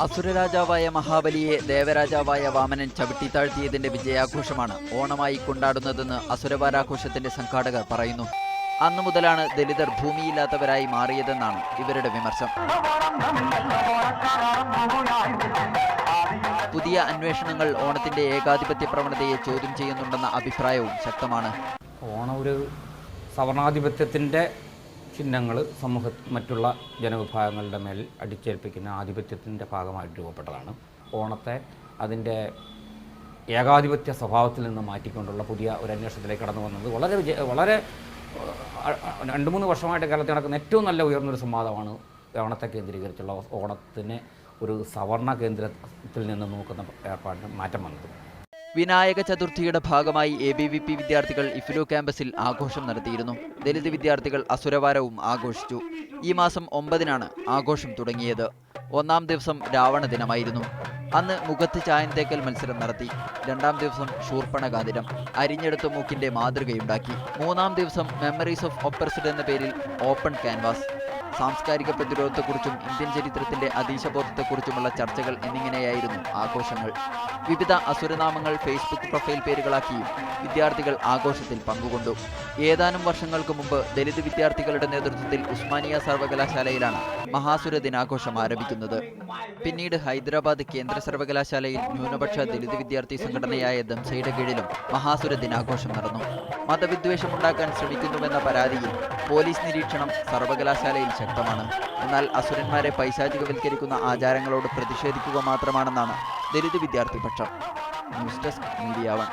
അസുരരാജാവായ മഹാബലിയെ ദേവരാജാവായ വാമനൻ ചവിട്ടിത്താഴ്ത്തിയതിന്റെ വിജയാഘോഷമാണ് ഓണമായി കൊണ്ടാടുന്നതെന്ന് അസുരവാരാഘോഷത്തിന്റെ സംഘാടകർ പറയുന്നു. അന്നു മുതലാണ് ദലിതർ ഭൂമിയില്ലാത്തവരായി മാറിയതെന്നാണ് ഇവരുടെ വിമർശം. പുതിയ അന്വേഷണങ്ങൾ ഓണത്തിന്റെ ഏകാധിപത്യ പ്രവണതയെ ചോദ്യം ചെയ്യുന്നുണ്ടെന്ന അഭിപ്രായവും ശക്തമാണ്. ഓണം ഒരു സവർണാധിപത്യത്തിൻ്റെ ചിഹ്നങ്ങൾ മറ്റുള്ള ജനവിഭാഗങ്ങളുടെ മേൽ അടിച്ചേൽപ്പിക്കുന്ന ആധിപത്യത്തിൻ്റെ ഭാഗമായിട്ട് രൂപപ്പെട്ടതാണ്. ഓണത്തെ അതിൻ്റെ ഏകാധിപത്യ സ്വഭാവത്തിൽ നിന്ന് മാറ്റിക്കൊണ്ടുള്ള പുതിയ ഒരു അന്വേഷണത്തിലേക്ക് കടന്നു വന്നത് വളരെ 2-3 വർഷമായിട്ട് കേരളത്തിൽ നടക്കുന്ന ഏറ്റവും നല്ല ഉയർന്നൊരു സംവാദമാണ് ഓണത്തെ കേന്ദ്രീകരിച്ചുള്ള ഓണത്തിന് ഒരു സവർണ കേന്ദ്രത്തിൽ നിന്ന് നോക്കുന്ന ഏർപ്പാടിന് മാറ്റം വന്നത്. വിനായക ചതുർത്ഥിയുടെ ഭാഗമായി ABVP വിദ്യാർത്ഥികൾ ഇഫ്ലു ക്യാമ്പസിൽ ആഘോഷം നടത്തിയിരുന്നു. ദലിത് വിദ്യാർത്ഥികൾ അസുരവാരവും ആഘോഷിച്ചു. ഈ മാസം 9-നാണ് ആഘോഷം തുടങ്ങിയത്. 1-ാം ദിവസം രാവണ ദിനമായിരുന്നു. അന്ന് മുഖത്ത് ചായം തേക്കൽ മത്സരം നടത്തി. 2-ാം ദിവസം ശൂർപ്പണകാതിരം അരിഞ്ഞെടുത്ത മൂക്കിന്റെ മാതൃകയുണ്ടാക്കി. 3-ാം ദിവസം മെമ്മറീസ് ഓഫ് ഒപ്പർസിഡ് എന്ന പേരിൽ ഓപ്പൺ ക്യാൻവാസ്. സാംസ്കാരിക പ്രതിരോധത്തെക്കുറിച്ചും ഇന്ത്യൻ ചരിത്രത്തിന്റെ അതീശബോധത്തെക്കുറിച്ചുമുള്ള ചർച്ചകൾ എന്നിങ്ങനെയായിരുന്നു ആഘോഷങ്ങൾ. വിവിധ അസുരനാമങ്ങൾ ഫേസ്ബുക്ക് പ്രൊഫൈൽ പേരുകളാക്കിയും വിദ്യാർത്ഥികൾ ആഘോഷത്തിൽ പങ്കുകൊണ്ടു. ഏതാനും വർഷങ്ങൾക്ക് മുമ്പ് ദലിത് വിദ്യാർത്ഥികളുടെ നേതൃത്വത്തിൽ ഉസ്മാനിയ സർവകലാശാലയിലാണ് മഹാസുര ദിനാഘോഷം ആരംഭിക്കുന്നത്. പിന്നീട് ഹൈദരാബാദ് കേന്ദ്ര സർവകലാശാലയിൽ ന്യൂനപക്ഷ ദലിത് വിദ്യാർത്ഥി സംഘടനയായ ദംസയുടെ കീഴിലും മഹാസുര ദിനാഘോഷം നടന്നു. മതവിദ്വേഷമുണ്ടാക്കാൻ ശ്രമിക്കുന്നുവെന്ന പരാതിയിൽ പോലീസ് നിരീക്ഷണം സർവകലാശാലയിൽ ശക്തമാണ്. എന്നാൽ അസുരന്മാരെ പൈശാചികവൽക്കരിക്കുന്ന ആചാരങ്ങളോട് പ്രതിഷേധിക്കുക മാത്രമാണെന്നാണ് ദലിത് വിദ്യാർത്ഥി പക്ഷം. News desk media 1.